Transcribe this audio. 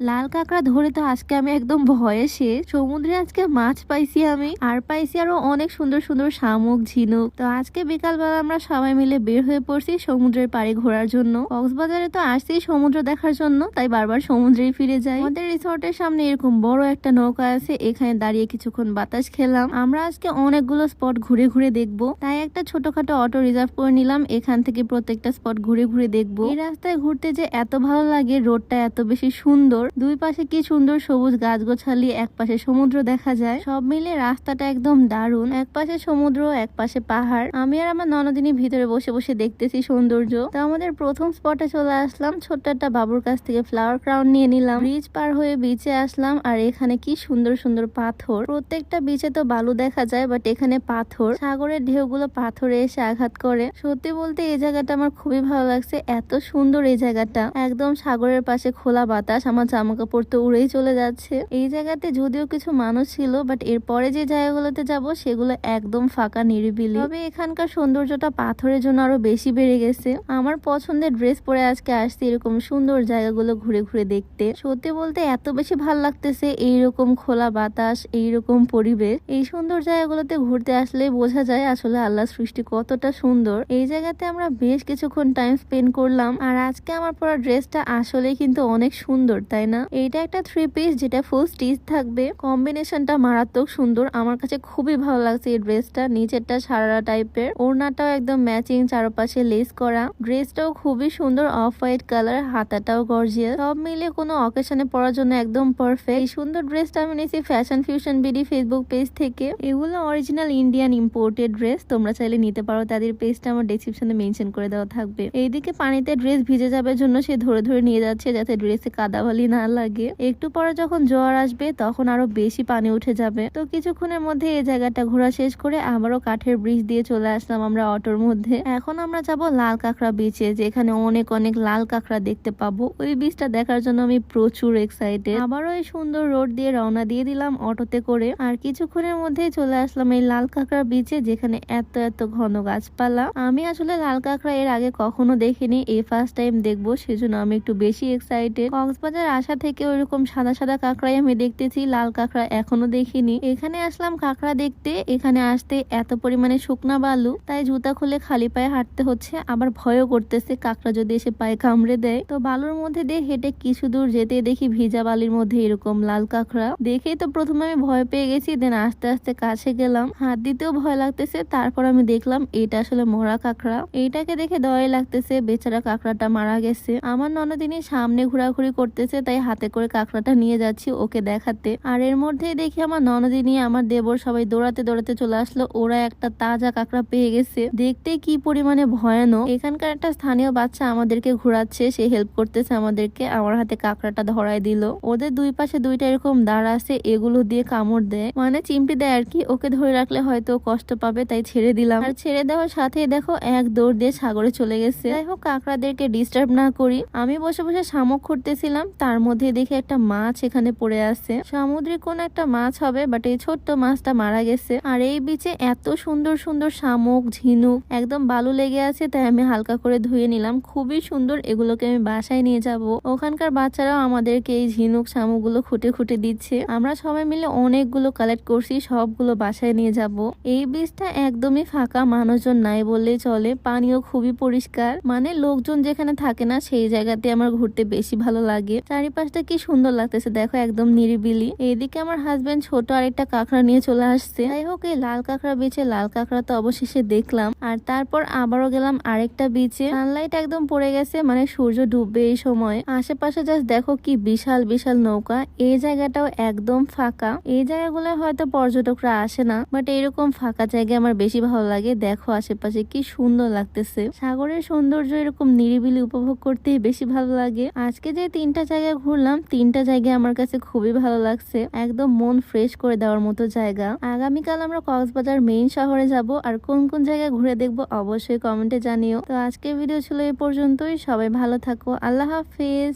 লাল কাঁকড়া ধরে তো আজকে আমি একদম ভয়ে শেষ। সমুদ্রে আজকে মাছ পাইছি আমি, আর পাইছি আরো অনেক সুন্দর সুন্দর শামুক, ঝিনুক। তো আজকে বিকালবেলা আমরা সবাই মিলে বের হয়ে পড়ছি সমুদ্রের পাড়ে ঘোরার জন্য। কক্সবাজারে তো আসছি সমুদ্র দেখার জন্য, তাই বারবার সমুদ্রেই ফিরে যাই। আমাদের রিসোর্টের সামনে এরকম বড় একটা নৌকা আছে, এখানে দাঁড়িয়ে কিছুক্ষণ বাতাস খেলাম। আমরা আজকে অনেকগুলো স্পট ঘুরে ঘুরে দেখবো, তাই একটা ছোটখাটো অটো রিজার্ভ করে নিলাম। এখান থেকে প্রত্যেকটা স্পট ঘুরে ঘুরে দেখবো। এই রাস্তায় ঘুরতে যে এত ভালো লাগে, রোডটা এত বেশি সুন্দর, দুই পাশে কি সুন্দর সবুজ গাছগোছালি, এক পাশে সমুদ্র দেখা যায়। সব মিলে রাস্তাটা একদম দারুণ। এক পাশে সমুদ্র, এক পাশে পাহাড়। আমি আর আমার ননদিনী ভিতরে বসে বসে দেখতেছি সৌন্দর্য। তো আমাদের প্রথম স্পটে চলে আসলাম। ছোট্ট একটা বাবুর কাছ থেকে ফ্লাওয়ার ক্রাউন নিয়ে নিলাম। ব্রিজ পার হয়ে বিচে আসলাম, আর এখানে কি সুন্দর সুন্দর পাথর। প্রত্যেকটা বিচে তো বালু দেখা যায়, বাট এখানে পাথর। সাগরের ঢেউগুলো পাথরে এসে আঘাত করে। সত্যি বলতে এই জায়গাটা আমার খুবই ভালো লাগছে। এত সুন্দর এই জায়গাটা, একদম সাগরের পাশে খোলা বাতাস, আমার জামা কাপড় তো উড়েই চলে যাচ্ছে। এই জায়গাতে যদিও কিছু মানুষ ছিল, বাট এরপরে যে জায়গাগুলোতে যাব সেগুলো একদম ফাঁকা, নিরিবিলি। তবে এখানকার সৌন্দর্যটা পাথরের জন্য আরো বেশি বেড়ে গেছে। আমার পছন্দের ড্রেস পরে আজকে আসছি এরকম সুন্দর জায়গাগুলো ঘুরে ঘুরে দেখতে। সত্যি বলতে এত বেশি ভাল লাগতেছে এইরকম খোলা বাতাস, এইরকম পরিবেশ। এই সুন্দর জায়গাগুলোতে ঘুরতে আসলে বোঝা যায় আসলে আল্লাহর সৃষ্টি কতটা সুন্দর। এই জায়গাতে আমরা বেশ কিছুক্ষণ টাইম স্পেন্ড করলাম। আর আজকে আমার পরা ড্রেসটা আসলে কিন্তু অনেক সুন্দর, তাই না? এইটা একটা 3 পিস, যেটা ফুল স্টিচ থাকবে। কম্বিনেশনটা মারাত্মক সুন্দর, আমার কাছে খুবই ভালো লাগছে এই ড্রেসটা। নিচেরটা সারারা টাইপের, ওড়নাটাও একদম ম্যাচিং, চারপাশে লেস করা। ড্রেসটাও খুবই সুন্দর, অফ হোয়াইট কালার, হাতাটাও গর্জিয়াস। সব মিলে কোনো অকেশনে পরার জন্য একদম পারফেক্ট। এই সুন্দর ড্রেসটা আমি নিয়েছি fashion fusion BD Facebook page থেকে। এগুলো অরিজিনাল ইন্ডিয়ান ইম্পোর্টেড ড্রেস, তোমরা চাইলে নিতে পারো। তাদের পেজটা আমার ডেসক্রিপশনে মেনশন করে দেওয়া থাকবে। এইদিকে পানিতে ড্রেস ভিজে যাবে জন্য সে ধরে ধরে নিয়ে যাচ্ছে, যাতে ড্রেসে কাদাবালি না লাগে। একটু পরে যখন জোয়ার আসবে তখন আরো বেশি পানি উঠে যাবে। তো কিছুক্ষণের মধ্যে এই জায়গাটা ঘোরা শেষ করে আবারও কাঠের ব্রিজ দিয়ে চলে আসলাম আমরা অটোর মধ্যে। এখন আমরা যাব লাল কাঁকড়া বিচে, যেখানে অনেক অনেক লাল কাঁকড়া দেখতে পাবো। ওই বিচটা দেখার জন্য আমি প্রচুর এক্সাইটেড। আবারও এই সুন্দর রোড দিয়ে রওনা দিয়ে দিলাম অটোতে করে। আর কিছুক্ষণের মধ্যেই চলে আসলাম এই লাল কাঁকড়া বিচে, যেখানে এত এত ঘন গাছপালা। আমি আসলে লাল কাঁকড়া এর আগে কখনো দেখিনি, এই ফার্স্ট টাইম দেখবো, সেজন্য আমি একটু বেশি এক্সাইটেড। কক্সবাজার আসা থেকে ওইরকম সাদা সাদা কাঁকড়াই আমি দেখতেছি, লাল কাঁকড়া এখনো দেখিনি। এখানে আসলাম কাঁকড়া দেখতে। এখানে আসতে এত পরিমাণে শুকনা বালু, তাই জুতা খুলে খালি পায়ে হাঁটতে হচ্ছে। আবার ভয়ও করতেছে কাঁকড়া যদি এসে পায়ে কামড়ে দেয়। তো বালুর মধ্যে দিয়ে হেঁটে কিছু দূর যেতে দেখি ভিজা বালির মধ্যে এরকম লাল কাঁকড়া। দেখেই তো প্রথমে আমি ভয় পেয়ে গেছি, দেন আস্তে আস্তে কাছে গেলাম। হাত দিতেও ভয় লাগতেছে। তারপর আমি দেখলাম এটা আসলে মরা কাঁকড়া। এইটাকে দেখে দয়াই লাগতেছে, বেচারা কাঁকড়াটা মারা গেছে। আমার ননদিনী সামনে ঘোরাঘুরি করতেছে, তাই হাতে করে কাঁকড়াটা নিয়ে যাচ্ছি ওকে দেখাতে। আর এর মধ্যেই দেখি আমার ননদিনী, আমার দেবর সবাই দৌড়াতে দৌড়াতে চলে আসলো। ওরা একটা তাজা কাঁকড়া পেয়ে গেছে। দেখতে কি পরিমাণে ভয়ানক। এখানকার একটা স্থানীয় বাচ্চা আমাদেরকে ঘোরাচ্ছে, সে হেল্প করতেছে আমাদেরকে। আমার হাতে কাঁকড়াটা ধরাই দিল। ওদের দুই পাশে দুইটা এরকম দাঁড় আছে, এগুলো দিয়ে কামড় দেয়, মানে চিমটি দেয় আর কি। ওকে ধরে রাখলে হয়তো কষ্ট পাবে, তাই ছেড়ে দিলাম। আর ছেড়ে দেওয়ার সাথেই দেখো এক দৌড় দিয়ে সাগরে চলে গেছে। যাই হোক, কাঁকড়াদেরকে ডিস্টার্ব না করি। আমি বসে বসে শামুক খুঁড়তেছিলাম, তার মধ্যে দেখি একটা মাছ এখানে পড়ে আছে। সামুদ্রিক কোন একটা মাছ হবে, বাট এই ছোট্ট মাছটা মারা গেছে। আর এই বিচে এত সুন্দর সুন্দর শামুক, ঝিনুক, একদম বালু লেগে আছে, তাই আমি হালকা করে ধুয়ে নিলাম। খুবই সুন্দর, এগুলোকে আমি বাসায় নিয়ে যাব। ওখানকার বাচ্চারাও আমাদেরকে এই ঝিনুক শামুক গুলো খুঁটে খুঁটে দিচ্ছে। আমরা সবাই মিলে অনেকগুলো কালেক্ট করছি, সবগুলো বাসায় নিয়ে যাব। এই বিচটা একদমই ফাঁকা, মানুষজন নাই বললেই চলে। পানিও খুবই পরিষ্কার, মানে লোকজন যেখানে থাকে না সেই জায়গাতে আমার ঘুরতে বেশি ভালো লাগে। চারিপাশটা কি সুন্দর লাগতেছে দেখো, একদম নিরিবিলি। এইদিকে আমার হাজবেন্ড ছোট আরেকটা কাঁকড়া নিয়ে চলে আসছে। যাই হোক, এই লাল কাঁকড়া বিচে লাল কাঁকড়া তো অবশেষে দেখলাম। আর তারপর আবারও গেলাম আরেকটা বিচে। সানলাইট একদম পড়ে গেছে, মানে সূর্য ডুববে এই সময়। আশেপাশে জাস্ট দেখো কি বিশাল বিশাল নৌকা। এই জায়গাটাও একদম ফাঁকা। এই জায়গাগুলো হয়তো পর্যটকরা আসে না, বাট এরকম ফাঁকা জায়গায় আমার বেশি ভালো লাগে। দেখো আশেপাশে কি সুন্দর লাগতেছে। সাগরের সৌন্দর্য এরকম নিরিবিলি উপভোগ করতেই বেশি ভালো লাগে। আজকে যে 3টা জায়গা ঘুরলাম, 3টা জায়গায় আমার কাছে খুবই ভালো লাগছে। একদম মন ফ্রেশ করে দেওয়ার মতো জায়গা। আগামীকাল আমরা কক্সবাজার মেইন শহরে যাব, আর কোন কোন জায়গায় ঘুরে দেখবো অবশ্যই কমেন্টে জানিও। তো আজকের ভিডিও ছিল এই পর্যন্তই। সবাই ভালো থাকো, আল্লাহ হাফিজ।